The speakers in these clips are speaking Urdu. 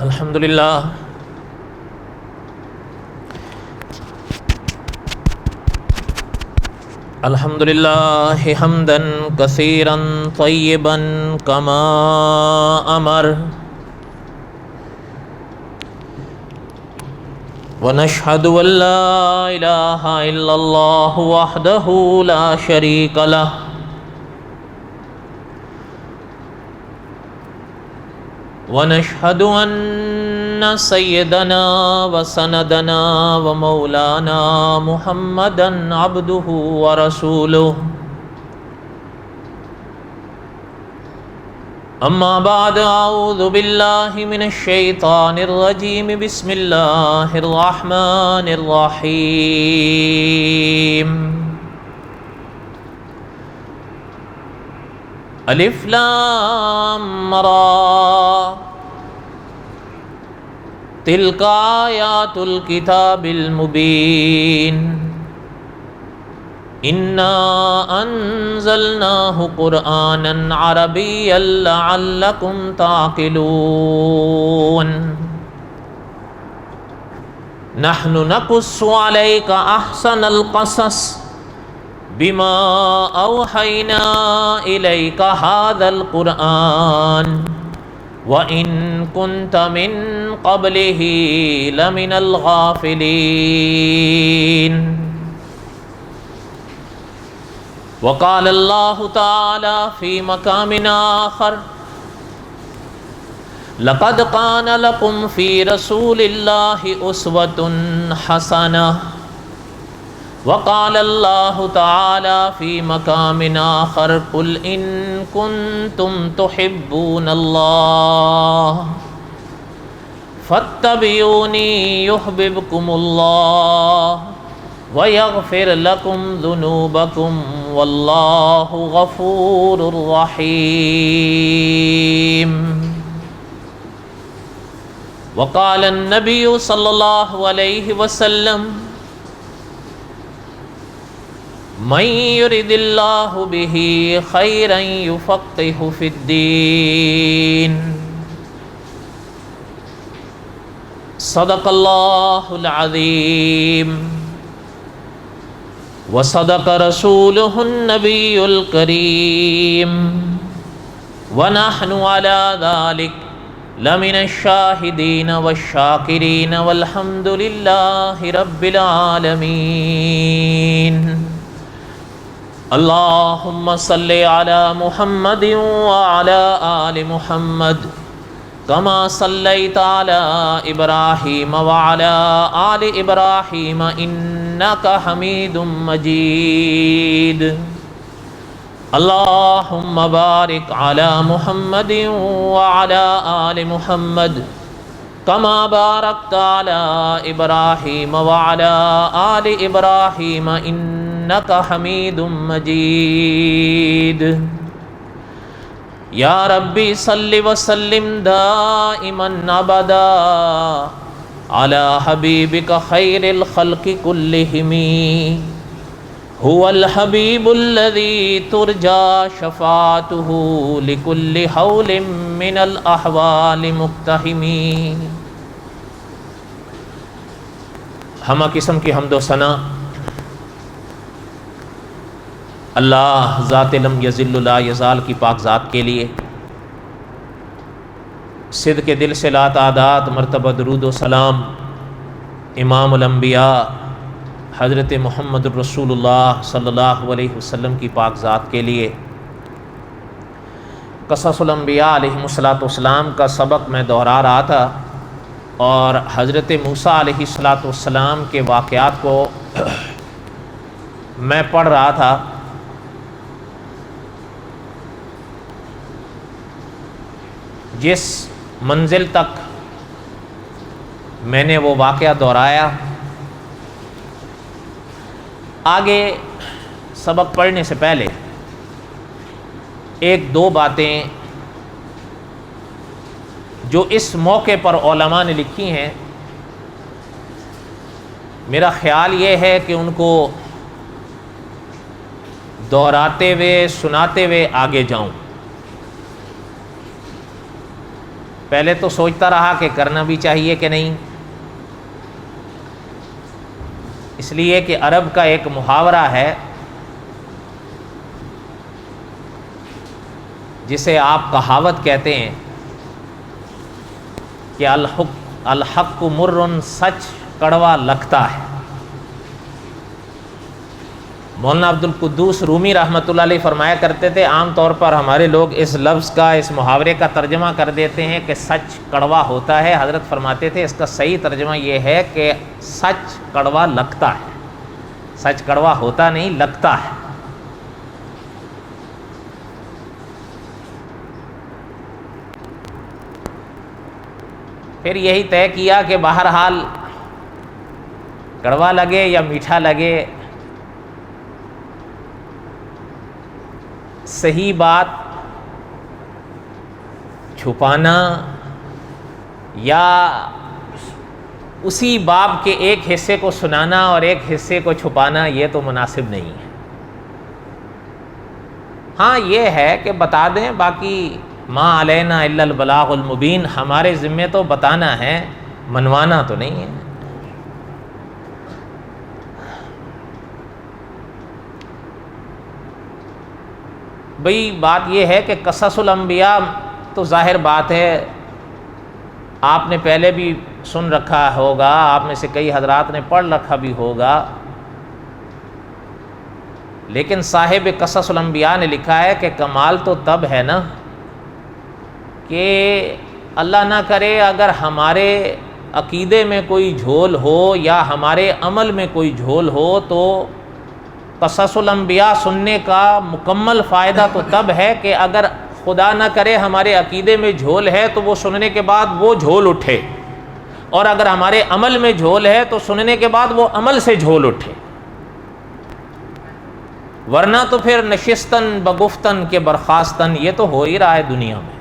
الحمد للہ الحمد للہ حمدا کثیرا طیبا کما امر ونشهد ان لا الہ الا اللہ وحدہ لا شریک لہ ونشهد ان سیدنا وسندنا ومولانا محمدا عبده ورسوله اما بعد اعوذ باللہ من الشیطان الرجیم بسم اللہ الرحمن الرحیم الف لام را تلک آیات الکتاب المبین انا انزلناہ قرآنا عربیا لعلکم تعقلون نحن نقص علیک احسن القصص بما اوحینا الیک ھذا القرآن وَإِن كُنْتَ مِن قَبْلِهِ لَمِنَ الْغَافِلِينَ وقال اللہ تعالی فی مقام آخر لقد كان لكم في رسول الله أسوة حسنة وقال اللہ تعالی فی مقام آخر قل ان کنتم تحبون اللہ فاتبعونی یحببکم اللہ ویغفر لکم ذنوبکم واللہ غفور رحیم وقال النبی صلی اللہ علیہ وسلم من یرد اللہ بہ خیرا یفقہ فی الدین صدق اللہ العظیم وصدق رسولہ النبی الکریم ونحن علی ذلک لمن الشاہدین والشاکرین والحمد للہ رب العالمین اللہم صلی علی محمد وعلی آل محمد کما صلیت علی ابراہیم وعلی آل ابراہیم انکا حمید مجید اللہم بارک علی محمد وعلی آل محمد کما بارکت علی ابراہیم وعلی آل ابراہیم انکا حمید مجید یا ربی صلی وسلم دائما ابدا علی حبیبک خیر الخلق کلہم هو الحبیب الذی ترجا شفاعته لکل حول من الاحوال مقتحم ہمہ قسم کی حمد و ثنا اللہ ذات لم یزل لا یزال کی پاک ذات کے لیے صدق کے دل سے لا تعداد مرتبہ درود و سلام امام الانبیاء حضرت محمد الرسول اللہ صلی اللہ علیہ وسلم کی پاک ذات کے لیے قصص الانبیاء علیہم السلام کا سبق میں دہرا رہا تھا اور حضرت موسیٰ علیہ السلام کے واقعات کو میں پڑھ رہا تھا۔ جس منزل تک میں نے وہ واقعہ دہرایا، آگے سبق پڑھنے سے پہلے ایک دو باتیں جو اس موقع پر علماء نے لکھی ہیں، میرا خیال یہ ہے کہ ان کو دہراتے ہوئے سناتے ہوئے آگے جاؤں۔ پہلے تو سوچتا رہا کہ کرنا بھی چاہیے کہ نہیں، اس لیے کہ عرب کا ایک محاورہ ہے جسے آپ کہاوت کہتے ہیں کہ الحق مر، سچ کڑوا لگتا ہے۔ مولانا عبد القدوس رومی رحمۃ اللہ علیہ فرمایا کرتے تھے، عام طور پر ہمارے لوگ اس لفظ کا، اس محاورے کا ترجمہ کر دیتے ہیں کہ سچ کڑوا ہوتا ہے۔ حضرت فرماتے تھے اس کا صحیح ترجمہ یہ ہے کہ سچ کڑوا لگتا ہے، سچ کڑوا ہوتا نہیں، لگتا ہے۔ پھر یہی طے کیا کہ بہرحال کڑوا لگے یا میٹھا لگے، صحیح بات چھپانا یا اسی باب کے ایک حصے کو سنانا اور ایک حصے کو چھپانا یہ تو مناسب نہیں ہے۔ ہاں یہ ہے کہ بتا دیں، باقی ما علینا الا البلاغ المبین، ہمارے ذمے تو بتانا ہے، منوانا تو نہیں ہے۔ بھئی بات یہ ہے کہ قصص الانبیاء تو ظاہر بات ہے، آپ نے پہلے بھی سن رکھا ہوگا، آپ میں سے کئی حضرات نے پڑھ رکھا بھی ہوگا، لیکن صاحب قصص الانبیاء نے لکھا ہے کہ کمال تو تب ہے نا کہ اللہ نہ کرے اگر ہمارے عقیدے میں کوئی جھول ہو یا ہمارے عمل میں کوئی جھول ہو تو قصص الانبیاء سننے کا مکمل فائدہ تو تب ہے کہ اگر خدا نہ کرے ہمارے عقیدے میں جھول ہے تو وہ سننے کے بعد وہ جھول اٹھے، اور اگر ہمارے عمل میں جھول ہے تو سننے کے بعد وہ عمل سے جھول اٹھے، ورنہ تو پھر نشستن بگفتن کے برخاستن یہ تو ہو ہی رہا ہے دنیا میں۔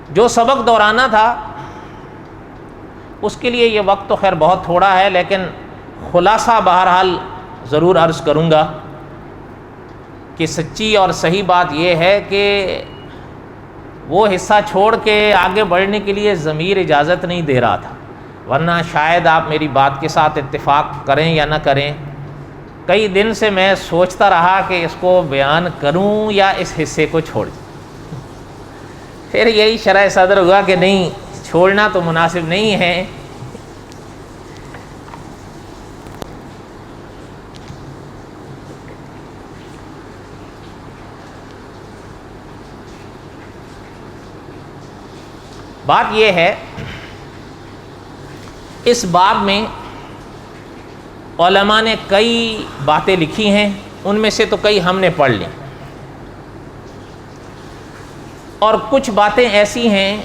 جو سبق دہرانا تھا اس کے لیے یہ وقت تو خیر بہت تھوڑا ہے، لیکن خلاصہ بہرحال ضرور عرض کروں گا کہ سچی اور صحیح بات یہ ہے کہ وہ حصہ چھوڑ کے آگے بڑھنے کے لیے ضمیر اجازت نہیں دے رہا تھا، ورنہ شاید آپ میری بات کے ساتھ اتفاق کریں یا نہ کریں، کئی دن سے میں سوچتا رہا کہ اس کو بیان کروں یا اس حصے کو چھوڑ دوں۔ پھر یہی شرح صدر ہوا کہ نہیں، چھوڑنا تو مناسب نہیں ہے۔ بات یہ ہے، اس باب میں علماء نے کئی باتیں لکھی ہیں، ان میں سے تو کئی ہم نے پڑھ لیں، اور کچھ باتیں ایسی ہیں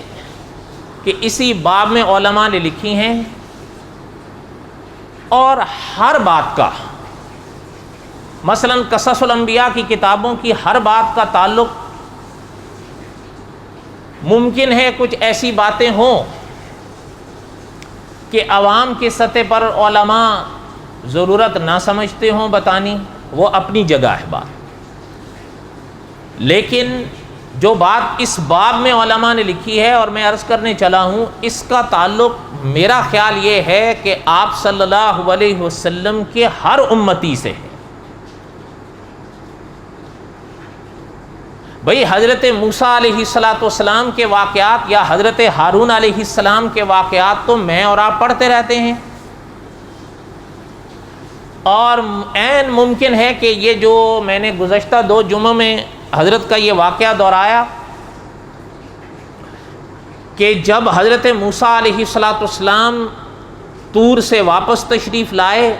کہ اسی باب میں علماء نے لکھی ہیں، اور ہر بات کا، مثلا قصص الانبیاء کی کتابوں کی ہر بات کا تعلق، ممکن ہے کچھ ایسی باتیں ہوں کہ عوام کی سطح پر علماء ضرورت نہ سمجھتے ہوں بتانی، وہ اپنی جگہ ہے بات، لیکن جو بات اس باب میں علماء نے لکھی ہے اور میں عرض کرنے چلا ہوں، اس کا تعلق میرا خیال یہ ہے کہ آپ صلی اللہ علیہ وسلم کے ہر امتی سے ہے۔ بھئی حضرت موسیٰ علیہ السلام کے واقعات یا حضرت ہارون علیہ السلام کے واقعات تو میں اور آپ پڑھتے رہتے ہیں، اور عین ممکن ہے کہ یہ جو میں نے گزشتہ 2 جمعوں میں حضرت کا یہ واقعہ دہرایا کہ جب حضرت موسیٰ علیہ السلام طور سے واپس تشریف لائے،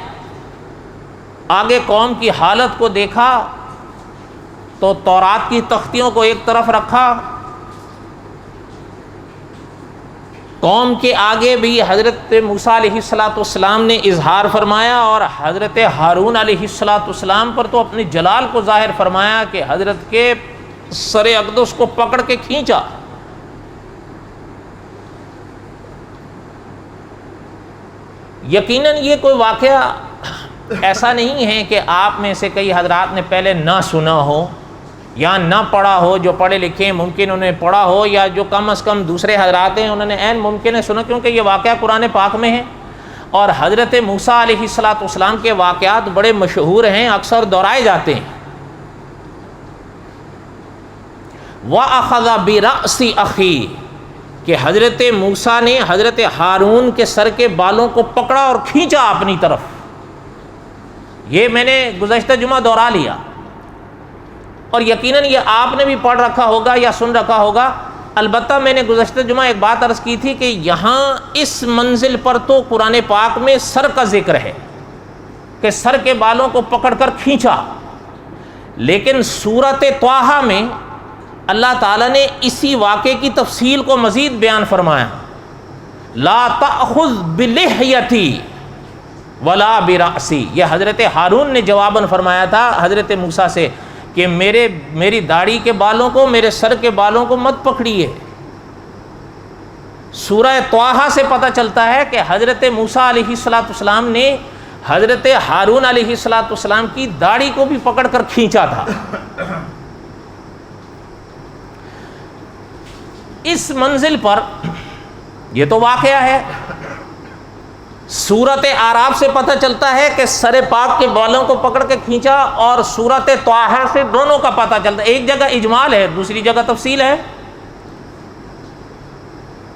آگے قوم کی حالت کو دیکھا تو تورات کی تختیوں کو ایک طرف رکھا، قوم کے آگے بھی حضرت موسیٰ علیہ السلام نے اظہار فرمایا، اور حضرت ہارون علیہ السلام پر تو اپنے جلال کو ظاہر فرمایا کہ حضرت کے سر اقدس کو پکڑ کے کھینچا۔ یقیناً یہ کوئی واقعہ ایسا نہیں ہے کہ آپ میں سے کئی حضرات نے پہلے نہ سنا ہو یا نہ پڑھا ہو. جو پڑھے لکھے ہیں ممکن انہیں پڑھا ہو، یا جو کم از کم دوسرے حضرات ہیں انہوں نے عین ممکن ہے سنا، کیونکہ یہ واقعہ قرآن پاک میں ہے. اور حضرت موسیٰ علیہ السلام کے واقعات بڑے مشہور ہیں، اکثر دہرائے جاتے ہیں. وَأَخَذَ بِرَأْسِ أَخِيهِ کہ حضرت موسیٰ نے حضرت ہارون کے سر کے بالوں کو پکڑا اور کھینچا اپنی طرف. یہ میں نے گزشتہ جمعہ دہرا لیا، اور یقیناً یہ آپ نے بھی پڑھ رکھا ہوگا یا سن رکھا ہوگا. البتہ میں نے گزشتہ جمعہ ایک بات عرض کی تھی کہ یہاں اس منزل پر تو قرآن پاک میں سر کا ذکر ہے کہ سر کے بالوں کو پکڑ کر کھینچا، لیکن سورۃ طٰہٰ میں اللہ تعالیٰ نے اسی واقعے کی تفصیل کو مزید بیان فرمایا. لا تأخذ بلحیتی ولا برأسی، یہ حضرت ہارون نے جواباً فرمایا تھا حضرت موسیٰ سے کہ میری داڑھی کے بالوں کو، میرے سر کے بالوں کو مت پکڑیے. سورہ طٰہٰ سے پتہ چلتا ہے کہ حضرت موسیٰ علیہ السلام نے حضرت ہارون علیہ السلام کی داڑھی کو بھی پکڑ کر کھینچا تھا. اس منزل پر یہ تو واقعہ ہے. سورۃ اعراف سے پتہ چلتا ہے کہ سر پاک کے بالوں کو پکڑ کے کھینچا، اور سورۃ طٰہٰ سے دونوں کا پتہ چلتا ہے. ایک جگہ اجمال ہے، دوسری جگہ تفصیل ہے.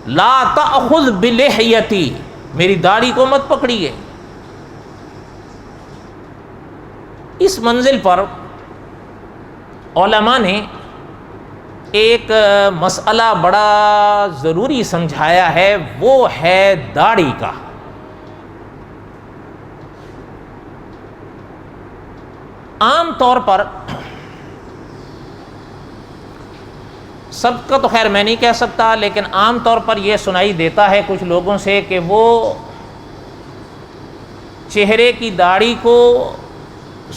لا تأخذ بلحیتی، میری داڑھی کو مت پکڑیے. اس منزل پر علماء نے ایک مسئلہ بڑا ضروری سمجھایا ہے، وہ ہے داڑھی کا. عام طور پر سب کا تو خیر میں نہیں کہہ سکتا، لیکن عام طور پر یہ سنائی دیتا ہے کچھ لوگوں سے کہ وہ چہرے کی داڑھی کو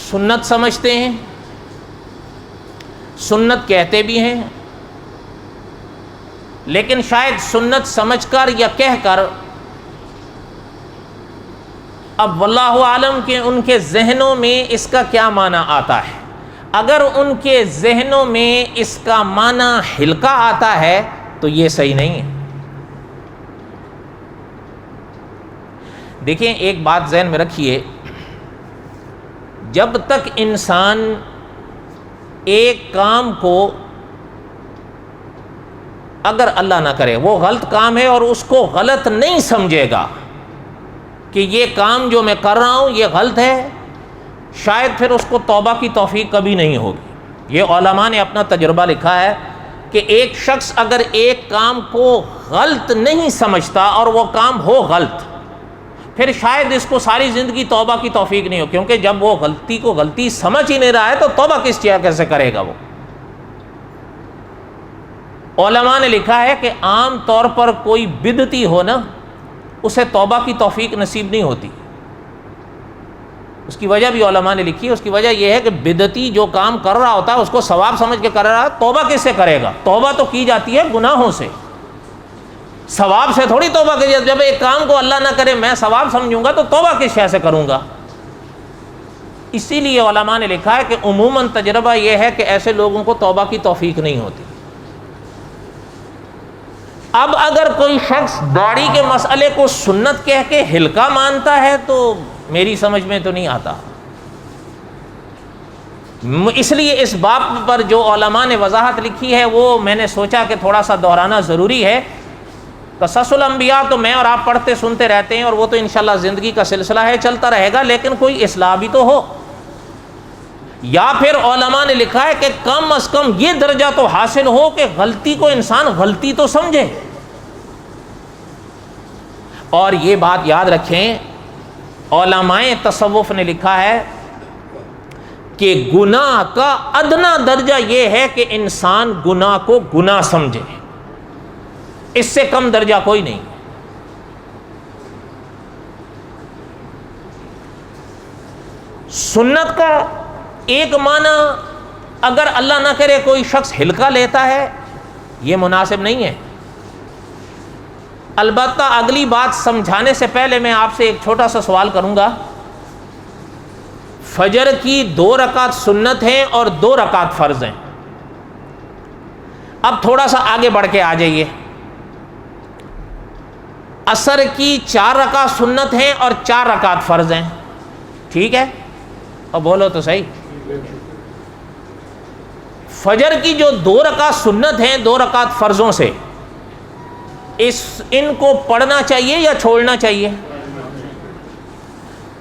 سنت سمجھتے ہیں، سنت کہتے بھی ہیں، لیکن شاید سنت سمجھ کر یا کہہ کر اب واللہ عالم کہ ان کے ذہنوں میں اس کا کیا معنی آتا ہے. اگر ان کے ذہنوں میں اس کا معنی ہلکا آتا ہے تو یہ صحیح نہیں ہے. دیکھیں ایک بات ذہن میں رکھیے، جب تک انسان ایک کام کو اگر اللہ نہ کرے وہ غلط کام ہے اور اس کو غلط نہیں سمجھے گا کہ یہ کام جو میں کر رہا ہوں یہ غلط ہے، شاید پھر اس کو توبہ کی توفیق کبھی نہیں ہوگی. یہ علماء نے اپنا تجربہ لکھا ہے کہ ایک شخص اگر ایک کام کو غلط نہیں سمجھتا اور وہ کام ہو غلط، پھر شاید اس کو ساری زندگی توبہ کی توفیق نہیں ہو، کیونکہ جب وہ غلطی کو غلطی سمجھ ہی نہیں رہا ہے تو توبہ کس چیز کیسے کرے گا وہ. علماء نے لکھا ہے کہ عام طور پر کوئی بدعتی ہو نا، اسے توبہ کی توفیق نصیب نہیں ہوتی. اس کی وجہ بھی علماء نے لکھی ہے. اس کی وجہ یہ ہے کہ بدعتی جو کام کر رہا ہوتا ہے اس کو ثواب سمجھ کے کر رہا ہے، توبہ کس سے کرے گا؟ توبہ تو کی جاتی ہے گناہوں سے، ثواب سے تھوڑی توبہ کی جاتی. جب ایک کام کو اللہ نہ کرے میں ثواب سمجھوں گا تو توبہ کس شے سے کروں گا؟ اسی لیے علماء نے لکھا ہے کہ عموماً تجربہ یہ ہے کہ ایسے لوگوں کو توبہ کی توفیق نہیں ہوتی. اب اگر کوئی شخص داڑھی کے مسئلے کو سنت کہہ کے ہلکا مانتا ہے تو میری سمجھ میں تو نہیں آتا. اس لیے اس باب پر جو علماء نے وضاحت لکھی ہے وہ میں نے سوچا کہ تھوڑا سا دہرانا ضروری ہے. قصص الانبیاء تو میں اور آپ پڑھتے سنتے رہتے ہیں اور وہ تو انشاءاللہ زندگی کا سلسلہ ہے، چلتا رہے گا، لیکن کوئی اصلاح بھی تو ہو. یا پھر علماء نے لکھا ہے کہ کم از کم یہ درجہ تو حاصل ہو کہ غلطی کو انسان غلطی تو سمجھے. اور یہ بات یاد رکھیں، علماء تصوف نے لکھا ہے کہ گناہ کا ادنا درجہ یہ ہے کہ انسان گناہ کو گناہ سمجھے، اس سے کم درجہ کوئی نہیں. سنت کا ایک معنی اگر اللہ نہ کرے کوئی شخص ہلکا لیتا ہے یہ مناسب نہیں ہے. البتہ اگلی بات سمجھانے سے پہلے میں آپ سے ایک چھوٹا سا سوال کروں گا. فجر کی 2 رکعت سنت ہیں اور 2 رکعت فرض ہیں. اب تھوڑا سا آگے بڑھ کے آ جائیے. عصر کی 4 رکعت سنت ہیں اور 4 رکعت فرض ہیں. ٹھیک ہے؟ اور بولو تو صحیح. فجر کی جو 2 رکعت سنت ہیں 2 رکعت فرضوں سے، ان کو پڑھنا چاہیے یا چھوڑنا چاہیے؟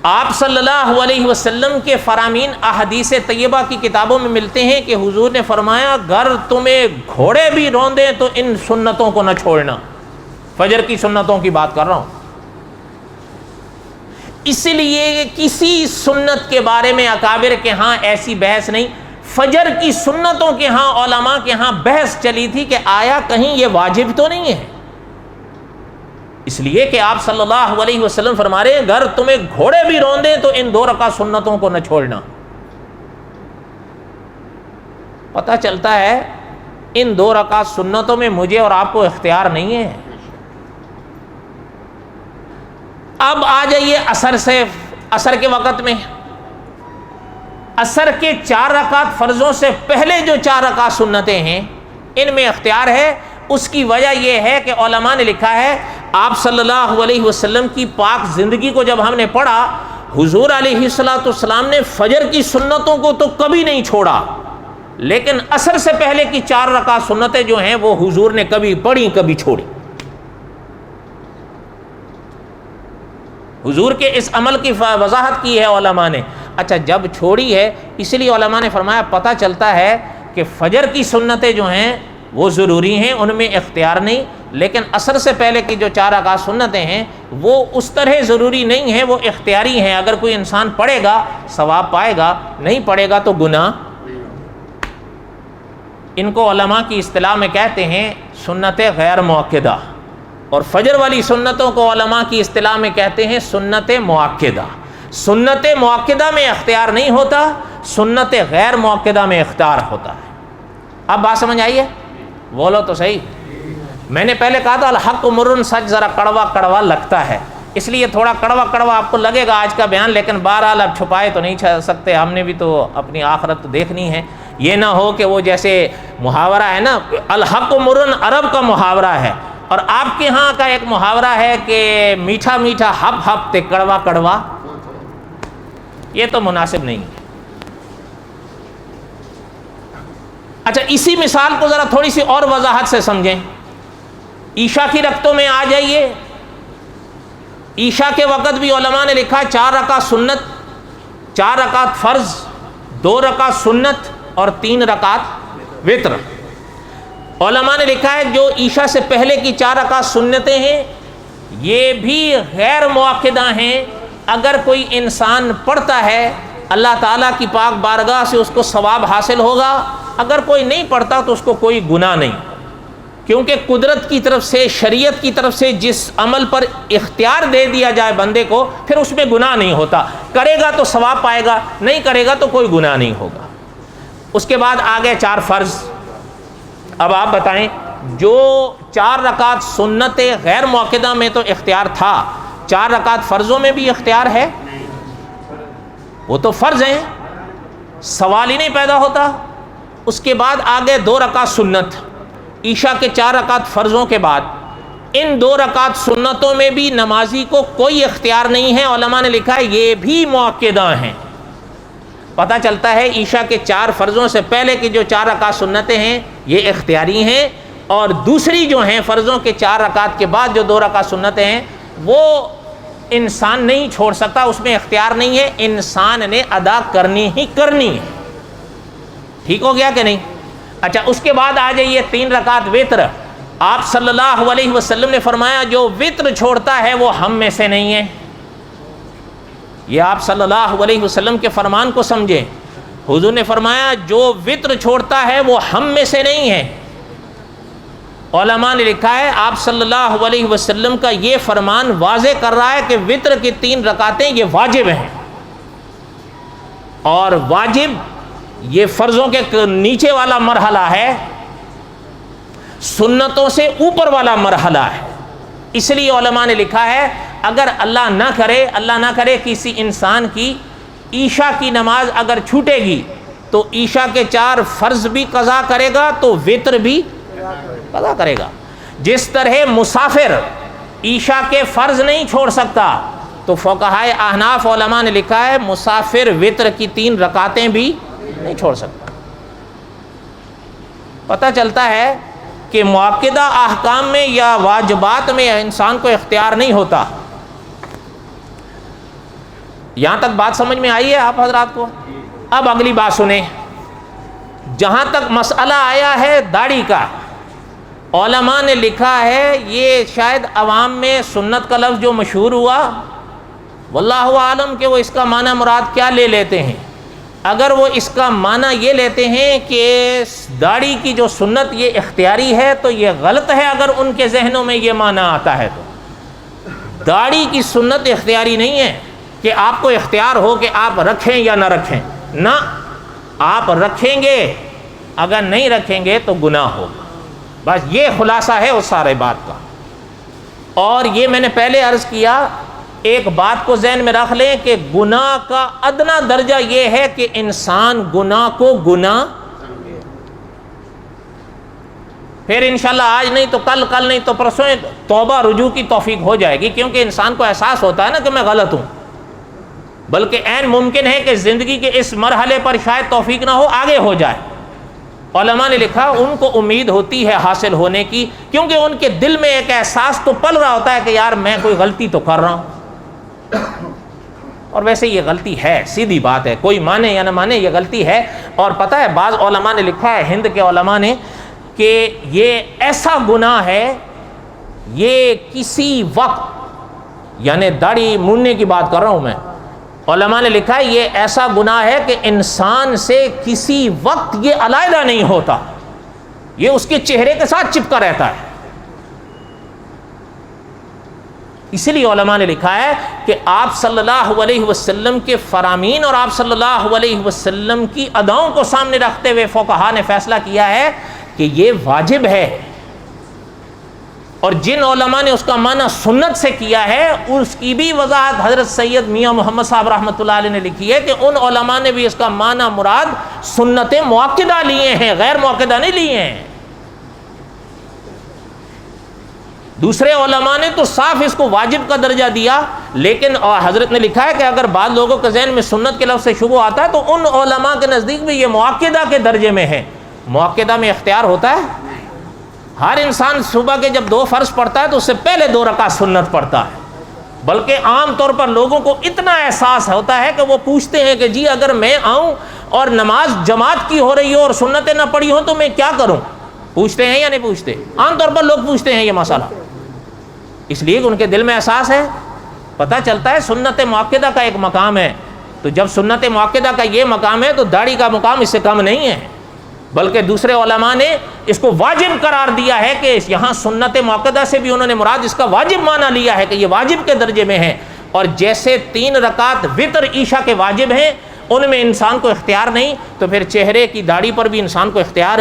آپ صلی اللہ علیہ وسلم کے فرامین احادیث طیبہ کی کتابوں میں ملتے ہیں کہ حضور نے فرمایا اگر تمہیں گھوڑے بھی روندیں تو ان سنتوں کو نہ چھوڑنا. فجر کی سنتوں کی بات کر رہا ہوں. اس لیے کسی سنت کے بارے میں اکابر کے ہاں ایسی بحث نہیں. فجر کی سنتوں کے ہاں علماء کے ہاں بحث چلی تھی کہ آیا کہیں یہ واجب تو نہیں ہے. اس لیے کہ آپ صلی اللہ علیہ وسلم فرما رہے ہیں اگر تمہیں گھوڑے بھی روندیں تو ان 2 رکعت سنتوں کو نہ چھوڑنا. پتہ چلتا ہے ان 2 رکعت سنتوں میں مجھے اور آپ کو اختیار نہیں ہے. اب آ جائیے عصر کے وقت میں. عصر کے 4 رکعت فرضوں سے پہلے جو 4 رکعت سنتیں ہیں ان میں اختیار ہے. اس کی وجہ یہ ہے کہ علماء نے لکھا ہے آپ صلی اللہ علیہ وسلم کی پاک زندگی کو جب ہم نے پڑھا حضور علیہ الصلوۃ والسلام نے فجر کی سنتوں کو تو کبھی نہیں چھوڑا، لیکن عصر سے پہلے کی 4 رکعت سنتیں جو ہیں وہ حضور نے کبھی پڑھی کبھی چھوڑی. حضور کے اس عمل کی وضاحت کی ہے علماء نے. اچھا جب چھوڑی ہے اس لیے علماء نے فرمایا پتہ چلتا ہے کہ فجر کی سنتیں جو ہیں وہ ضروری ہیں، ان میں اختیار نہیں، لیکن عصر سے پہلے کی جو 4 رکعت سنتیں ہیں وہ اس طرح ضروری نہیں ہیں، وہ اختیاری ہیں. اگر کوئی انسان پڑھے گا ثواب پائے گا، نہیں پڑھے گا تو گناہ. ان کو علماء کی اصطلاح میں کہتے ہیں سنت غیر مؤکدہ، اور فجر والی سنتوں کو علماء کی اصطلاح میں کہتے ہیں سنت مؤکدہ. سنت مؤکدہ میں اختیار نہیں ہوتا، سنت غیر مؤکدہ میں اختیار ہوتا ہے. اب بات سمجھ آئی ہے؟ بولو تو صحیح. میں نے پہلے کہا تھا الحق مرن، سچ ذرا کڑوا کڑوا لگتا ہے، اس لیے تھوڑا کڑوا کڑوا آپ کو لگے گا آج کا بیان، لیکن بہرحال اب چھپائے تو نہیں سکتے. ہم نے بھی تو اپنی آخرت تو دیکھنی ہے. یہ نہ ہو کہ وہ جیسے محاورہ ہے نا الحق مرن، عرب کا محاورہ ہے، اور آپ کے ہاں کا ایک محاورہ ہے کہ میٹھا میٹھا ہپ ہپ تے کڑوا کڑوا. یہ تو مناسب نہیں ہے. اچھا اسی مثال کو ذرا تھوڑی سی اور وضاحت سے سمجھیں. عشاء کی رکعتوں میں آ جائیے. عشاء کے وقت بھی علماء نے لکھا 4 رکعت سنت، 4 رکعت فرض، 2 رکعت سنت اور 3 رکعت وتر. علماء نے لکھا ہے جو عشاء سے پہلے کی 4 رکعت سنتیں ہیں یہ بھی غیر مؤکدہ ہیں. اگر کوئی انسان پڑھتا ہے اللہ تعالیٰ کی پاک بارگاہ سے اس کو ثواب حاصل ہوگا، اگر کوئی نہیں پڑھتا تو اس کو کوئی گناہ نہیں، کیونکہ قدرت کی طرف سے، شریعت کی طرف سے جس عمل پر اختیار دے دیا جائے بندے کو پھر اس میں گناہ نہیں ہوتا. کرے گا تو ثواب پائے گا، نہیں کرے گا تو کوئی گناہ نہیں ہوگا. اس کے بعد آگے 4 فرض. اب آپ بتائیں جو 4 رکعت سنت غیر مؤکدہ میں تو اختیار تھا، 4 رکعت فرضوں میں بھی اختیار ہے؟ وہ تو فرض ہیں، سوال ہی نہیں پیدا ہوتا. اس کے بعد آگے 2 رکعت سنت. عشاء کے 4 رکعت فرضوں کے بعد ان 2 رکعت سنتوں میں بھی نمازی کو کوئی اختیار نہیں ہے. علماء نے لکھا ہے یہ بھی مؤکدہ ہیں. پتہ چلتا ہے عشاء کے 4 فرضوں سے پہلے کی جو 4 رکعت سنتیں ہیں یہ اختیاری ہیں، اور دوسری جو ہیں فرضوں کے 4 رکعت کے بعد جو 2 رکعت سنتیں ہیں وہ انسان نہیں چھوڑ سکتا، اس میں اختیار نہیں ہے، انسان نے ادا کرنی ہی کرنی ہے. ٹھیک ہو گیا کہ نہیں؟ اچھا اس کے بعد آ جائیے 3 رکعت وتر. آپ صلی اللہ علیہ وسلم نے فرمایا جو وتر چھوڑتا ہے وہ ہم میں سے نہیں ہے. یہ آپ صلی اللہ علیہ وسلم کے فرمان کو سمجھیں. حضور نے فرمایا جو وتر چھوڑتا ہے وہ ہم میں سے نہیں ہے. علماء نے لکھا ہے آپ صلی اللہ علیہ وسلم کا یہ فرمان واضح کر رہا ہے کہ وتر کی 3 رکعتیں یہ واجب ہیں، اور واجب یہ فرضوں کے نیچے والا مرحلہ ہے، سنتوں سے اوپر والا مرحلہ ہے. اس لیے علماء نے لکھا ہے اگر اللہ نہ کرے کسی انسان کی عشاء کی نماز اگر چھوٹے گی تو عشاء کے 4 فرض بھی قضا کرے گا تو وتر بھی قضا کرے گا. جس طرح مسافر عشاء کے فرض نہیں چھوڑ سکتا تو فقہائے احناف علماء نے لکھا ہے مسافر وتر کی 3 رکعتیں بھی نہیں چھوڑ سکتا. پتہ چلتا ہے کہ مؤکدہ احکام میں یا واجبات میں انسان کو اختیار نہیں ہوتا. یہاں تک بات سمجھ میں آئی ہے آپ حضرات کو؟ اب اگلی بات سنیں. جہاں تک مسئلہ آیا ہے داڑھی کا، علماء نے لکھا ہے یہ شاید عوام میں سنت کا لفظ جو مشہور ہوا، واللہ عالم کہ وہ اس کا معنی مراد کیا لے لیتے ہیں. اگر وہ اس کا معنی یہ لیتے ہیں کہ داڑھی کی جو سنت یہ اختیاری ہے تو یہ غلط ہے. اگر ان کے ذہنوں میں یہ معنی آتا ہے تو داڑھی کی سنت اختیاری نہیں ہے کہ آپ کو اختیار ہو کہ آپ رکھیں یا نہ رکھیں. نہ، آپ رکھیں گے، اگر نہیں رکھیں گے تو گناہ ہوگا. بس یہ خلاصہ ہے اس سارے بات کا. اور یہ میں نے پہلے عرض کیا، ایک بات کو ذہن میں رکھ لیں کہ گناہ کا ادنا درجہ یہ ہے کہ انسان گناہ کو گناہ، پھر انشاءاللہ آج نہیں تو کل نہیں تو پرسوں توبہ رجوع کی توفیق ہو جائے گی، کیونکہ انسان کو احساس ہوتا ہے نا کہ میں غلط ہوں. بلکہ عین ممکن ہے کہ زندگی کے اس مرحلے پر شاید توفیق نہ ہو، آگے ہو جائے. علماء نے لکھا ان کو امید ہوتی ہے حاصل ہونے کی، کیونکہ ان کے دل میں ایک احساس تو پل رہا ہوتا ہے کہ یار میں کوئی غلطی تو کر رہا ہوں. اور ویسے یہ غلطی ہے، سیدھی بات ہے، کوئی مانے یا نہ مانے یہ غلطی ہے. اور پتہ ہے بعض علماء نے لکھا ہے، ہند کے علماء نے، کہ یہ ایسا گناہ ہے، یہ کسی وقت، یعنی داڑھی موننے کی بات کر رہا ہوں میں، علماء نے لکھا ہے یہ ایسا گناہ ہے کہ انسان سے کسی وقت یہ علیحدہ نہیں ہوتا، یہ اس کے چہرے کے ساتھ چپکا رہتا ہے. اسی لیے علماء نے لکھا ہے کہ آپ صلی اللہ علیہ وسلم کے فرامین اور آپ صلی اللہ علیہ وسلم کی اداؤں کو سامنے رکھتے ہوئے فقہاء نے فیصلہ کیا ہے کہ یہ واجب ہے. اور جن علماء نے اس کا معنی سنت سے کیا ہے اس کی بھی وضاحت حضرت سید میاں محمد صاحب رحمۃ اللہ علیہ نے لکھی ہے کہ ان علماء نے بھی اس کا معنی مراد سنت مؤکدہ لیے ہیں، غیر مؤکدہ نہیں لیے ہیں. دوسرے علماء نے تو صاف اس کو واجب کا درجہ دیا، لیکن حضرت نے لکھا ہے کہ اگر بعض لوگوں کے ذہن میں سنت کے لفظ سے شبہ آتا ہے تو ان علماء کے نزدیک بھی یہ مؤکدہ کے درجے میں ہے. مؤکدہ میں اختیار ہوتا ہے. ہر انسان صبح کے جب 2 فرض پڑھتا ہے تو اس سے پہلے 2 رکعت سنت پڑھتا ہے. بلکہ عام طور پر لوگوں کو اتنا احساس ہوتا ہے کہ وہ پوچھتے ہیں کہ جی اگر میں آؤں اور نماز جماعت کی ہو رہی ہو اور سنتیں نہ پڑھی ہوں تو میں کیا کروں؟ پوچھتے ہیں یا نہیں پوچھتے؟ عام طور پر لوگ پوچھتے ہیں یہ مسئلہ، اس لیے کہ ان کے دل میں احساس ہے. پتہ چلتا ہے سنت مؤکدہ کا ایک مقام ہے، تو جب سنت مؤکدہ کا یہ مقام ہے تو داڑھی کا مقام اس سے کم نہیں ہے. بلکہ دوسرے علماء نے اس کو واجب قرار دیا ہے کہ یہاں سنت مؤکدہ سے بھی انہوں نے مراد اس کا واجب معنی لیا ہے کہ یہ واجب کے درجے میں ہے. اور جیسے 3 رکعت وتر عشاء کے واجب ہیں ان میں انسان کو اختیار نہیں، تو پھر چہرے کی داڑھی پر بھی انسان کو اختیار.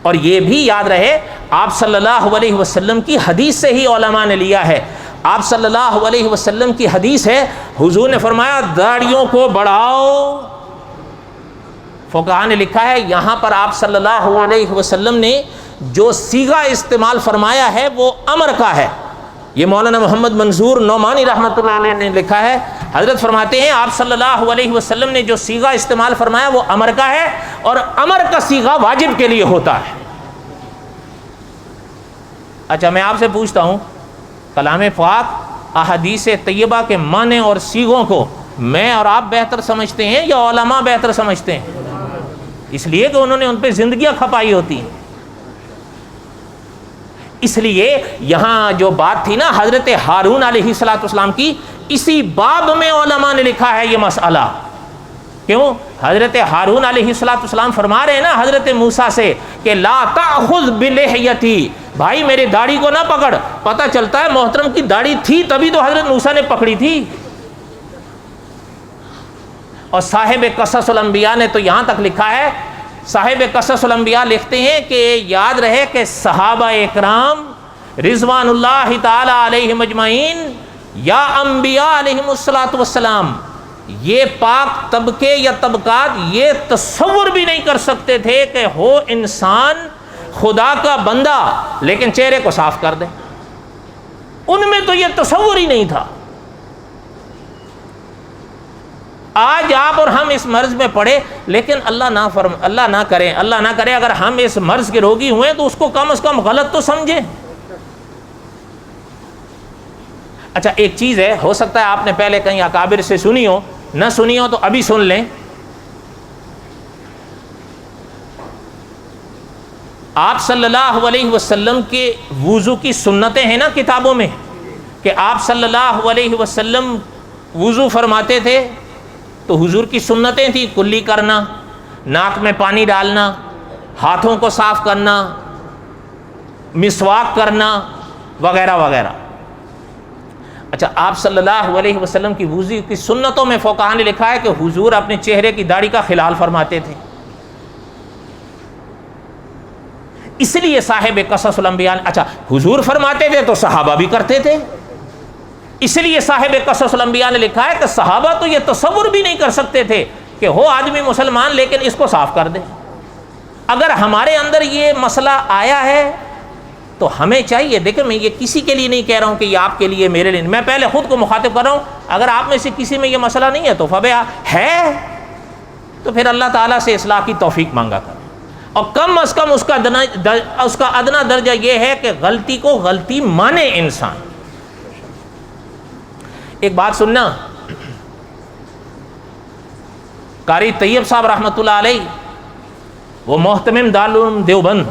اور یہ بھی یاد رہے آپ صلی اللہ علیہ وسلم کی حدیث سے ہی علماء نے لیا ہے. آپ صلی اللہ علیہ وسلم کی حدیث ہے، حضور نے فرمایا داڑھیوں کو بڑھاؤ. فقہاء نے لکھا ہے یہاں پر آپ صلی اللہ علیہ وسلم نے جو صیغہ استعمال فرمایا ہے وہ امر کا ہے. یہ مولانا محمد منظور نعمانی رحمۃ اللہ علیہ نے لکھا ہے. حضرت فرماتے ہیں آپ صلی اللہ علیہ وسلم نے جو صیغہ استعمال فرمایا وہ امر کا ہے، اور امر کا صیغہ واجب کے لیے ہوتا ہے. اچھا میں آپ سے پوچھتا ہوں، کلام پاک احادیث طیبہ کے معنی اور صیغوں کو میں اور آپ بہتر سمجھتے ہیں یا علماء بہتر سمجھتے ہیں؟ اس لیے کہ انہوں نے ان پہ زندگیاں کھپائی ہوتی ہیں. اس لیے یہاں جو بات تھی نا حضرت ہارون علیہ السلام کی، اسی باب میں علماء نے لکھا ہے یہ مسئلہ. کیوں؟ حضرت ہارون علیہ السلام فرما رہے ہیں نا حضرت موسیٰ سے کہ لا تأخذ بلحیتی، بھائی میری داڑھی کو نہ پکڑ. پتہ چلتا ہے محترم کی داڑھی تھی تبھی تو حضرت موسیٰ نے پکڑی تھی. اور صاحب قصص الانبیاء نے تو یہاں تک لکھا ہے صاحب قصص الانبیاء لکھتے ہیں کہ یاد رہے کہ صحابہ اکرام رضوان اللہ تعالی علیہم اجمعین یا انبیاء علیہم الصلاۃ والسلام، یہ پاک طبقے یا طبقات یہ تصور بھی نہیں کر سکتے تھے کہ ہو انسان خدا کا بندہ لیکن چہرے کو صاف کر دے. ان میں تو یہ تصور ہی نہیں تھا. آج آپ اور ہم اس مرض میں پڑے، لیکن اللہ نہ کرے اگر ہم اس مرض کے روگی ہوئے تو اس کو کم از کم غلط تو سمجھیں. اچھا ایک چیز ہے، ہو سکتا ہے آپ نے پہلے کہیں اکابر سے سنی ہو، نہ سنی ہو تو ابھی سن لیں. آپ صلی اللہ علیہ وسلم کے وضو کی سنتیں ہیں نا کتابوں میں، کہ آپ صلی اللہ علیہ وسلم وضو فرماتے تھے تو حضور کی سنتیں تھیں کلی کرنا، ناک میں پانی ڈالنا، ہاتھوں کو صاف کرنا، مسواک کرنا وغیرہ وغیرہ. اچھا آپ صلی اللہ علیہ وسلم کی وضو کی سنتوں میں فقہاء نے لکھا ہے کہ حضور اپنے چہرے کی داڑھی کا خلال فرماتے تھے. اس لیے صاحب قصص الانبیاء، اچھا حضور فرماتے تھے تو صحابہ بھی کرتے تھے، اس لیے صاحب قصص الانبیاء نے لکھا ہے کہ صحابہ تو یہ تصور بھی نہیں کر سکتے تھے کہ ہو آدمی مسلمان لیکن اس کو صاف کر دے. اگر ہمارے اندر یہ مسئلہ آیا ہے تو ہمیں چاہیے، دیکھیں میں یہ کسی کے لیے نہیں کہہ رہا ہوں کہ یہ آپ کے لیے میرے لیے، میں پہلے خود کو مخاطب کر رہا ہوں. اگر آپ میں سے کسی میں یہ مسئلہ نہیں ہے تو فبیا ہے تو پھر اللہ تعالیٰ سے اصلاح کی توفیق مانگا کریں، اور کم از کم اس کا ادنا درجہ یہ ہے کہ غلطی کو غلطی مانے انسان. ایک بات سننا، قاری طیب صاحب رحمۃ اللہ علیہ وہ محتمم دارالعلوم دیوبند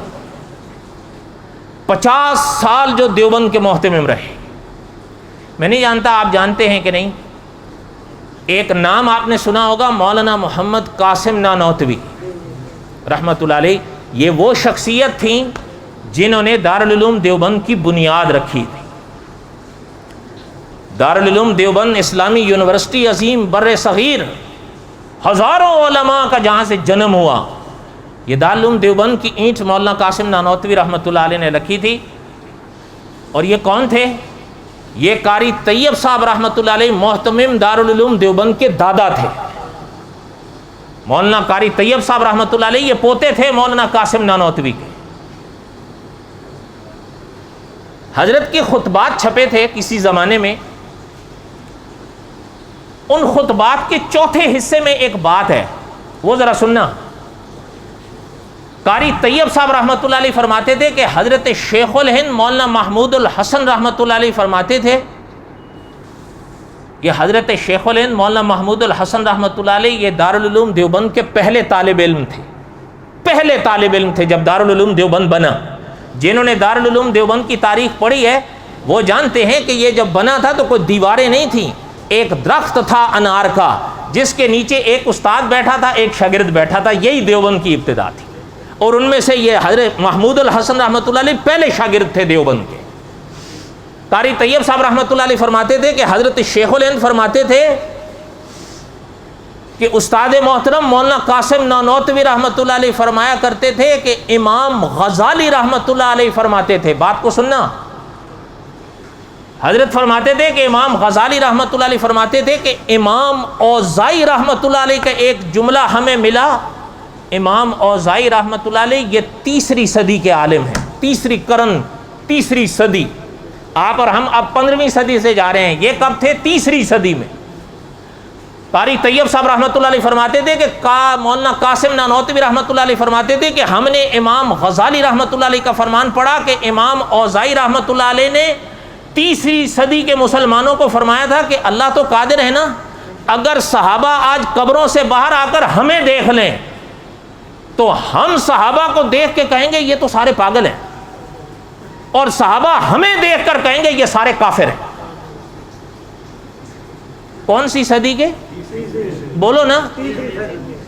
50 سال جو دیوبند کے محتمم رہے. میں نہیں جانتا آپ جانتے ہیں کہ نہیں، ایک نام آپ نے سنا ہوگا مولانا محمد قاسم نانوتوی رحمۃ اللہ علیہ. یہ وہ شخصیت تھیں جنہوں نے دارالعلوم دیوبند کی بنیاد رکھی تھی. دارالعلوم دیوبند اسلامی یونیورسٹی عظیم بر صغیر، ہزاروں علماء کا جہاں سے جنم ہوا، یہ دارالعلوم دیوبند کی اینٹ مولانا قاسم نانوتوی رحمۃ اللہ علیہ نے رکھی تھی. اور یہ کون تھے؟ یہ قاری طیب صاحب رحمۃ اللہ علیہ محتمم دارالعلوم دیوبند کے دادا تھے. مولانا قاری طیب صاحب رحمۃ اللہ علیہ یہ پوتے تھے مولانا قاسم نانوتوی کے. حضرت کے خطبات چھپے تھے کسی زمانے میں، ان خطبات کے چوتھے حصے میں ایک بات ہے، وہ ذرا سننا. قاری طیب صاحب رحمۃ اللہ علیہ فرماتے تھے کہ حضرت شیخ الہند مولانا محمود الحسن رحمۃ اللہ علیہ فرماتے تھے، یہ حضرت شیخ الہند مولانا محمود الحسن رحمۃ اللہ علیہ یہ دارالعلوم دیوبند کے پہلے طالب علم تھے جب دارالعلوم دیوبند بنا. جنہوں نے دارالعلوم دیوبند کی تاریخ پڑھی ہے وہ جانتے ہیں کہ یہ جب بنا تھا تو کوئی دیواریں نہیں تھیں، ایک درخت تھا انار کا جس کے نیچے ایک استاد بیٹھا تھا، ایک شاگرد بیٹھا تھا. یہی دیوبند کی ابتدا تھی، اور ان میں سے یہ حضرت محمود الحسن رحمۃ اللہ علیہ پہلے شاگرد تھے دیوبند کے. قاری طیب صاحب رحمۃ اللہ علیہ فرماتے تھے کہ حضرت شیخ الہند فرماتے تھے کہ استاد محترم مولانا قاسم نانوتوی رحمۃ اللہ علیہ فرمایا کرتے تھے کہ امام غزالی رحمۃ اللہ علیہ فرماتے تھے، بات کو سننا، حضرت فرماتے تھے کہ امام غزالی رحمۃ اللہ علیہ فرماتے تھے کہ امام اوزاعی رحمۃ اللہ علیہ کا ایک جملہ ہمیں ملا. امام اوزاعی رحمۃ اللہ علیہ یہ 3 صدی کے عالم ہیں، تیسری صدی. آپ اور ہم اب 15ویں صدی سے جا رہے ہیں، یہ کب تھے؟ 3 صدی میں. قاری طیب صاحب رحمۃ اللہ علیہ فرماتے تھے کہ مولانا قاسم نانوتوی رحمۃ اللہ علیہ فرماتے تھے کہ ہم نے امام غزالی رحمۃ اللہ علیہ کا فرمان پڑھا کہ امام اوزاعی رحمۃ اللہ علیہ نے 3 صدی کے مسلمانوں کو فرمایا تھا کہ اللہ تو قادر ہے نا، اگر صحابہ آج قبروں سے باہر آ کر ہمیں دیکھ لیں تو ہم صحابہ کو دیکھ کے کہیں گے یہ تو سارے پاگل ہیں، اور صحابہ ہمیں دیکھ کر کہیں گے یہ سارے کافر ہیں. کون سی صدی کے؟ بولو نا.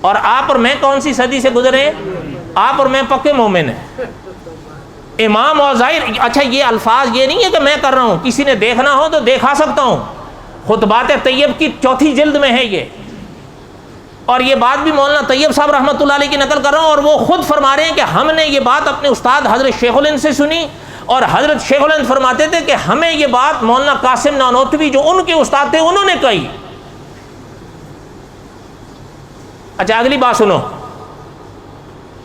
اور آپ اور میں کون سی صدی سے گزرے ہیں؟ آپ اور میں پکے مومن ہیں. امام اوزاعی، اچھا یہ الفاظ یہ نہیں ہے کہ میں کر رہا ہوں، کسی نے دیکھنا ہو تو دیکھا سکتا ہوں، خطبات طیب کی 4 جلد میں ہے یہ. اور یہ بات بھی مولانا طیب صاحب رحمۃ اللہ علیہ کی نقل کر رہا ہوں، اور وہ خود فرما رہے ہیں کہ ہم نے یہ بات اپنے استاد حضرت شیخ الہند سے سنی، اور حضرت شیخ الہند فرماتے تھے کہ ہمیں یہ بات مولانا قاسم نانوتوی جو ان کے استاد تھے انہوں نے کہی۔ اچھا اگلی بات سنو،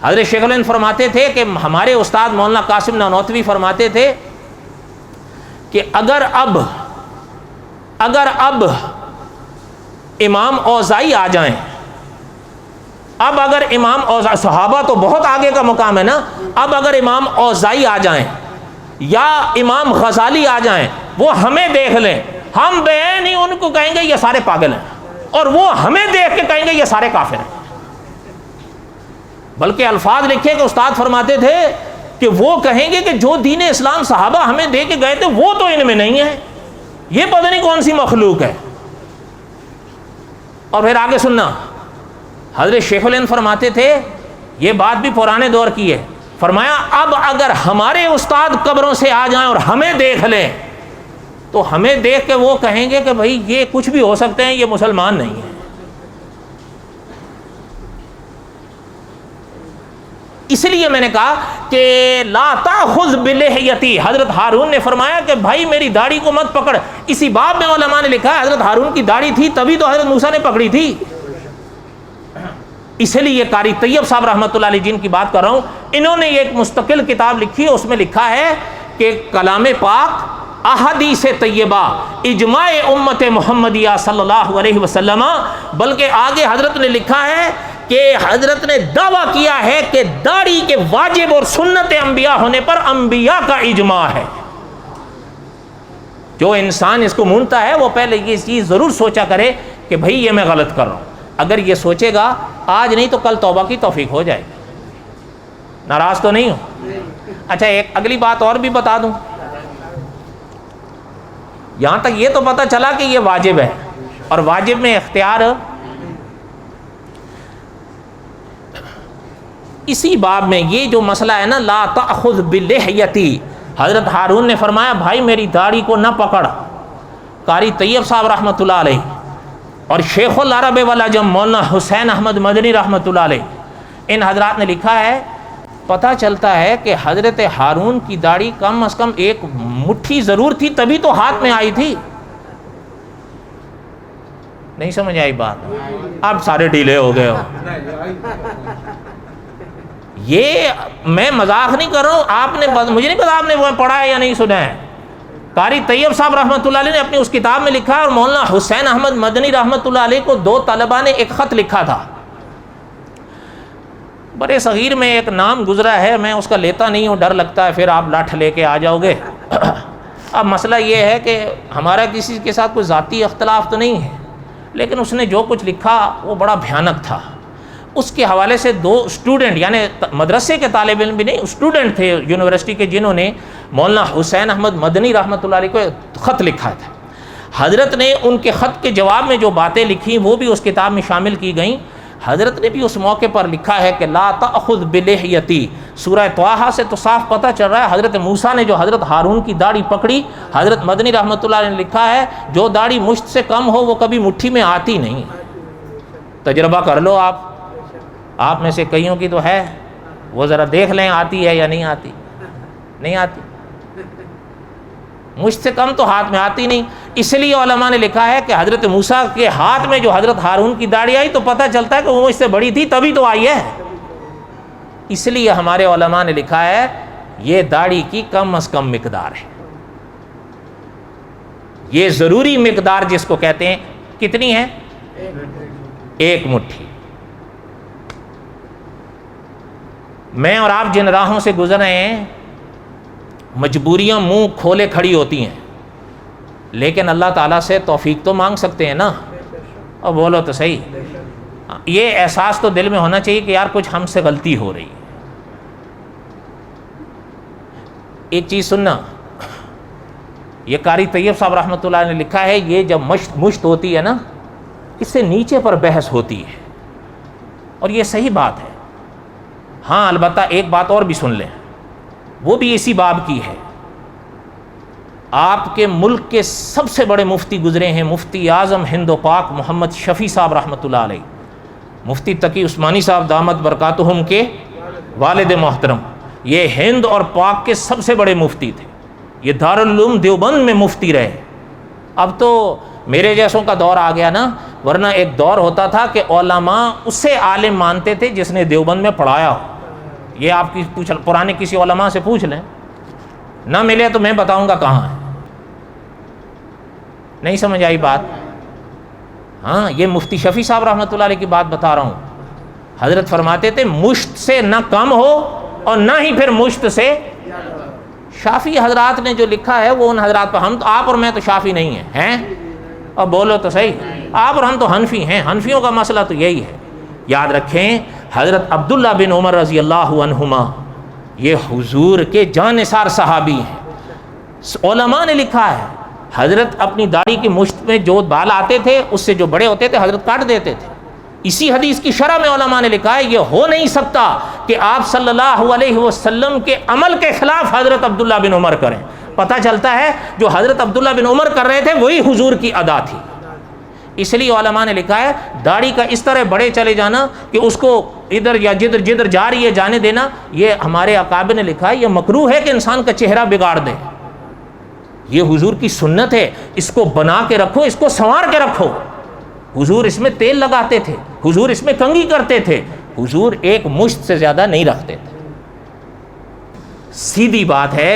حضرت شیخ الہند فرماتے تھے کہ ہمارے استاد مولانا قاسم نانوتوی فرماتے تھے کہ اگر اب امام اوزاعی آ جائیں، اب اگر امام اوزاعی، صحابہ تو بہت آگے کا مقام ہے نا، اب اگر امام اوزاعی آ جائیں یا امام غزالی آ جائیں، وہ ہمیں دیکھ لیں، ہم بعین ہی ان کو کہیں گے یہ سارے پاگل ہیں، اور وہ ہمیں دیکھ کے کہیں گے یہ سارے کافر ہیں۔ بلکہ الفاظ لکھے کہ استاد فرماتے تھے کہ وہ کہیں گے کہ جو دین اسلام صحابہ ہمیں دے کے گئے تھے وہ تو ان میں نہیں ہے، یہ پتہ نہیں کون سی مخلوق ہے۔ اور پھر آگے سننا، حضرت شیخ الہند فرماتے تھے، یہ بات بھی پرانے دور کی ہے، فرمایا اب اگر ہمارے استاد قبروں سے آ جائیں اور ہمیں دیکھ لیں تو ہمیں دیکھ کے وہ کہیں گے کہ بھائی یہ کچھ بھی ہو سکتے ہیں، یہ مسلمان نہیں ہیں۔ اس لیے میں نے کہا کہ لا تاخذ بلحیتی، حضرت ہارون نے فرمایا کہ بھائی میری داڑھی کو مت پکڑ۔ اسی باب میں علماء نے لکھا ہے حضرت ہارون کی داڑھی تھی تبھی تو حضرت موسیٰ نے پکڑی تھی۔ اس لیے قاری طیب صاحب رحمۃ اللہ علیہ جن کی بات کر رہا ہوں، انہوں نے ایک مستقل کتاب لکھی ہے، اس میں لکھا ہے کہ کلام پاک، احادیث طیبہ، اجماع امت محمدیہ صلی اللہ علیہ وسلم، بلکہ آگے حضرت نے لکھا ہے کہ حضرت نے دعویٰ کیا ہے کہ داڑھی کے واجب اور سنت انبیاء ہونے پر انبیاء کا اجماع ہے۔ جو انسان اس کو مونتا ہے وہ پہلے یہ چیز ضرور سوچا کرے کہ بھئی یہ میں غلط کر رہا ہوں۔ اگر یہ سوچے گا آج نہیں تو کل توبہ کی توفیق ہو جائے گی۔ ناراض تو نہیں ہو؟ اچھا ایک اگلی بات اور بھی بتا دوں، یہاں تک یہ تو پتہ چلا کہ یہ واجب ہے، اور واجب میں اختیار اسی باب میں یہ جو مسئلہ ہے نا، لا تأخذ بلحیتی، حضرت ہارون نے فرمایا بھائی میری داڑھی کو نہ پکڑ۔ قاری طیب صاحب رحمۃ اللہ علیہ اور شیخ العرب والعجم مولانا حسین احمد مدنی رحمۃ اللہ علیہ، ان حضرات نے لکھا ہے پتہ چلتا ہے کہ حضرت ہارون کی داڑھی کم از کم ایک مٹھی ضرور تھی تبھی تو ہاتھ میں آئی تھی۔ نہیں سمجھ آئی بات؟ اب سارے ڈھیلے ہو گئے ہو۔ یہ میں مذاق نہیں کر رہا ہوں، آپ نے مجھے نہیں پتا آپ نے وہ پڑھا ہے یا نہیں سنا ہے۔ قاری طیب صاحب رحمۃ اللہ علیہ نے اپنی اس کتاب میں لکھا ہے، اور مولانا حسین احمد مدنی رحمۃ اللہ علیہ کو دو طلباء نے ایک خط لکھا تھا۔ بڑے صغیر میں ایک نام گزرا ہے، میں اس کا لیتا نہیں ہوں، ڈر لگتا ہے پھر آپ لاٹھ لے کے آ جاؤ گے۔ اب مسئلہ یہ ہے کہ ہمارا کسی کے ساتھ کوئی ذاتی اختلاف تو نہیں ہے، لیکن اس نے جو کچھ لکھا وہ بڑا بھیانک تھا۔ اس کے حوالے سے دو اسٹوڈنٹ، یعنی مدرسے کے طالب علم بھی نہیں، اسٹوڈنٹ تھے یونیورسٹی کے، جنہوں نے مولانا حسین احمد مدنی رحمۃ اللہ علیہ کو خط لکھا تھا۔ حضرت نے ان کے خط کے جواب میں جو باتیں لکھی وہ بھی اس کتاب میں شامل کی گئیں۔ حضرت نے بھی اس موقع پر لکھا ہے کہ لا تأخذ بلحیتی، سورہ طٰہٰ سے تو صاف پتہ چل رہا ہے حضرت موسیٰ نے جو حضرت ہارون کی داڑھی پکڑی، حضرت مدنی رحمۃ اللہ علیہ نے لکھا ہے جو داڑھی مشت سے کم ہو وہ کبھی مٹھی میں آتی نہیں۔ تجربہ کر لو، آپ میں سے کئیوں کی تو ہے، وہ ذرا دیکھ لیں آتی ہے یا نہیں آتی۔ نہیں آتی، مجھ سے کم تو ہاتھ میں آتی نہیں۔ اس لیے علماء نے لکھا ہے کہ حضرت موسیٰ کے ہاتھ میں جو حضرت ہارون کی داڑھی آئی تو پتہ چلتا ہے کہ وہ مجھ سے بڑی تھی تبھی تو آئی ہے۔ اس لیے ہمارے علماء نے لکھا ہے یہ داڑھی کی کم از کم مقدار ہے، یہ ضروری مقدار جس کو کہتے ہیں کتنی ہے؟ ایک مٹھی۔ میں اور آپ جن راہوں سے گزر رہے ہیں مجبوریاں منہ کھولے کھڑی ہوتی ہیں، لیکن اللہ تعالیٰ سے توفیق تو مانگ سکتے ہیں نا۔ اور بولو تو صحیح، یہ احساس تو دل میں ہونا چاہیے کہ یار کچھ ہم سے غلطی ہو رہی ہے۔ ایک چیز سننا، یہ قاری طیب صاحب رحمۃ اللہ علیہ نے لکھا ہے یہ جب مشت ہوتی ہے نا، اس سے نیچے پر بحث ہوتی ہے، اور یہ صحیح بات ہے۔ ہاں البتہ ایک بات اور بھی سن لیں، وہ بھی اسی باب کی ہے۔ آپ کے ملک کے سب سے بڑے مفتی گزرے ہیں، مفتی اعظم ہند و پاک محمد شفیع صاحب رحمۃ اللہ علیہ، مفتی تقی عثمانی صاحب دامت برکاتہم کے والد محترم، یہ ہند اور پاک کے سب سے بڑے مفتی تھے، یہ دارالعلوم دیوبند میں مفتی رہے۔ اب تو میرے جیسوں کا دور آ گیا نا، ورنہ ایک دور ہوتا تھا کہ علماء اسے عالم مانتے تھے جس نے دیوبند میں پڑھایا ہو۔ یہ آپ کی پرانے کسی علماء سے پوچھ لیں، نہ ملے تو میں بتاؤں گا کہاں ہے۔ نہیں سمجھ آئی بات؟ ہاں، یہ مفتی شفیع صاحب رحمۃ اللہ علیہ کی بات بتا رہا ہوں۔ حضرت فرماتے تھے مشت سے نہ کم ہو اور نہ ہی پھر مشت سے۔ شافعی حضرات نے جو لکھا ہے وہ ان حضرات پر، ہم تو آپ اور میں تو شافعی نہیں ہیں، اور بولو تو صحیح، آپ اور ہم تو حنفی ہیں، حنفیوں کا مسئلہ تو یہی ہے۔ یاد رکھیں حضرت عبداللہ بن عمر رضی اللہ عنہما یہ حضور کے جانثار صحابی ہیں۔ علماء نے لکھا ہے حضرت اپنی داڑھی کی مشت میں جو بال آتے تھے اس سے جو بڑے ہوتے تھے حضرت کاٹ دیتے تھے۔ اسی حدیث کی شرح میں علماء نے لکھا ہے یہ ہو نہیں سکتا کہ آپ صلی اللہ علیہ وسلم کے عمل کے خلاف حضرت عبداللہ بن عمر کریں۔ پتہ چلتا ہے جو حضرت عبداللہ بن عمر کر رہے تھے وہی حضور کی ادا تھی۔ اس لیے علماء نے لکھا ہے داڑھی کا اس طرح بڑے چلے جانا کہ اس کو ادھر یا جدھر جا رہی ہے جانے دینا، یہ ہمارے اکابر نے لکھا ہے یہ مکروہ ہے کہ انسان کا چہرہ بگاڑ دے۔ یہ حضور کی سنت ہے، اس کو بنا کے رکھو، اس کو سنوار کے رکھو۔ حضور اس میں تیل لگاتے تھے، حضور اس میں کنگھی کرتے تھے، حضور ایک مشت سے زیادہ نہیں رکھتے تھے۔ سیدھی بات ہے،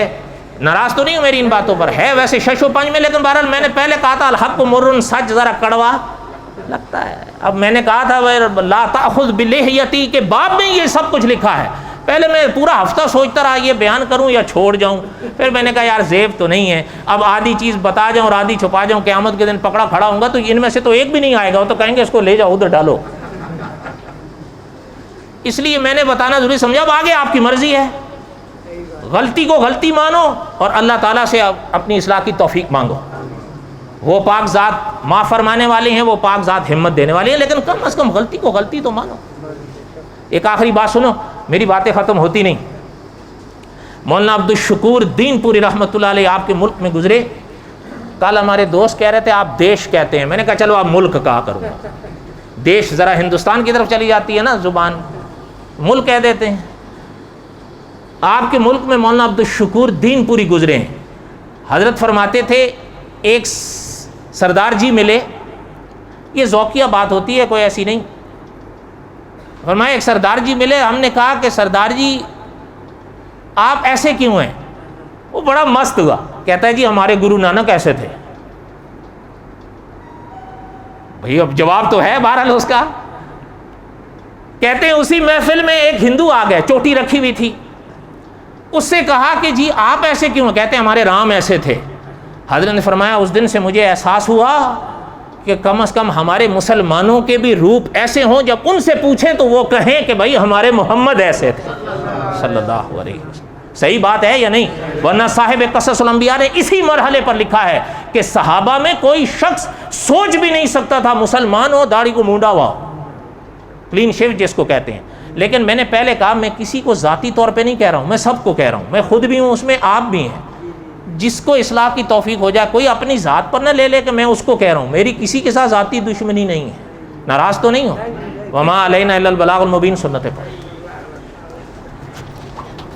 ناراض تو نہیں ہوں میری ان باتوں پر، ہے ویسے شش و پنج میں، لیکن بہرحال میں نے پہلے کہا تھا الحق مرن، سچ ذرا کڑوا لگتا ہے۔ اب میں نے کہا تھا لا تأخذ بلحیتی کے باب میں یہ سب کچھ لکھا ہے، پہلے میں پورا ہفتہ سوچتا رہا یہ بیان کروں یا چھوڑ جاؤں، پھر میں نے کہا یار زیب تو نہیں ہے، اب آدھی چیز بتا جاؤں اور آدھی چھپا جاؤں، قیامت کے دن پکڑا کھڑا ہوں گا تو ان میں سے تو ایک بھی نہیں آئے گا، وہ تو کہیں گے اس کو لے جاؤ ادھر ڈالو۔ اس لیے میں نے بتانا ضروری سمجھا، اب آگے آپ کی مرضی ہے، غلطی کو غلطی مانو اور اللہ تعالیٰ سے اپنی اصلاح کی توفیق مانگو۔ وہ پاک ذات معاف فرمانے والے ہیں، وہ پاک ذات ہمت دینے والی ہیں، لیکن کم از کم غلطی کو غلطی تو مانو۔ ایک آخری بات سنو، میری باتیں ختم ہوتی نہیں۔ مولانا عبدالشکور دین پوری رحمۃ اللہ علیہ آپ کے ملک میں گزرے، کل ہمارے دوست کہہ رہے تھے آپ دیش کہتے ہیں، میں نے کہا چلو آپ ملک کہا کروں گا، دیش ذرا ہندوستان کی طرف چلی جاتی ہے نا زبان، ملک کہہ دیتے ہیں۔ آپ کے ملک میں مولانا عبدالشکور دین پوری گزرے ہیں، حضرت فرماتے تھے ایک سردار جی ملے، یہ ذوقیہ بات ہوتی ہے کوئی ایسی نہیں، فرمایا ایک سردار جی ملے، ہم نے کہا کہ سردار جی آپ ایسے کیوں ہیں؟ وہ بڑا مست ہوا، کہتا ہے جی ہمارے گرو نانک ایسے تھے۔ بھئی اب جواب تو ہے بہرحال اس کا۔ کہتے ہیں اسی محفل میں ایک ہندو آ گئے، چوٹی رکھی ہوئی تھی، اس سے کہا کہ جی آپ ایسے کیوں ہیں؟ کہتے ہیں ہمارے رام ایسے تھے۔ حضرت نے فرمایا اس دن سے مجھے احساس ہوا کہ کم از کم ہمارے مسلمانوں کے بھی روپ ایسے ہوں، جب ان سے پوچھیں تو وہ کہیں کہ بھائی ہمارے محمد ایسے تھے صلی اللہ علیہ وسلم۔ صحیح بات ہے یا نہیں؟ ورنہ صاحب قصص الانبیاء نے اسی مرحلے پر لکھا ہے کہ صحابہ میں کوئی شخص سوچ بھی نہیں سکتا تھا مسلمان ہو داڑھی کو مونڈا ہوا، کلین شیو جس کو کہتے ہیں۔ لیکن میں نے پہلے کہا میں کسی کو ذاتی طور پہ نہیں کہہ رہا ہوں، میں سب کو کہہ رہا ہوں، میں خود بھی ہوں اس میں، آپ بھی ہیں۔ جس کو اصلاح کی توفیق ہو جائے، کوئی اپنی ذات پر نہ لے لے کہ میں اس کو کہہ رہا ہوں، میری کسی کے ساتھ ذاتی دشمنی نہیں ہے، ناراض تو نہیں ہو۔ وما علینا الا البلاغ المبین سنت پر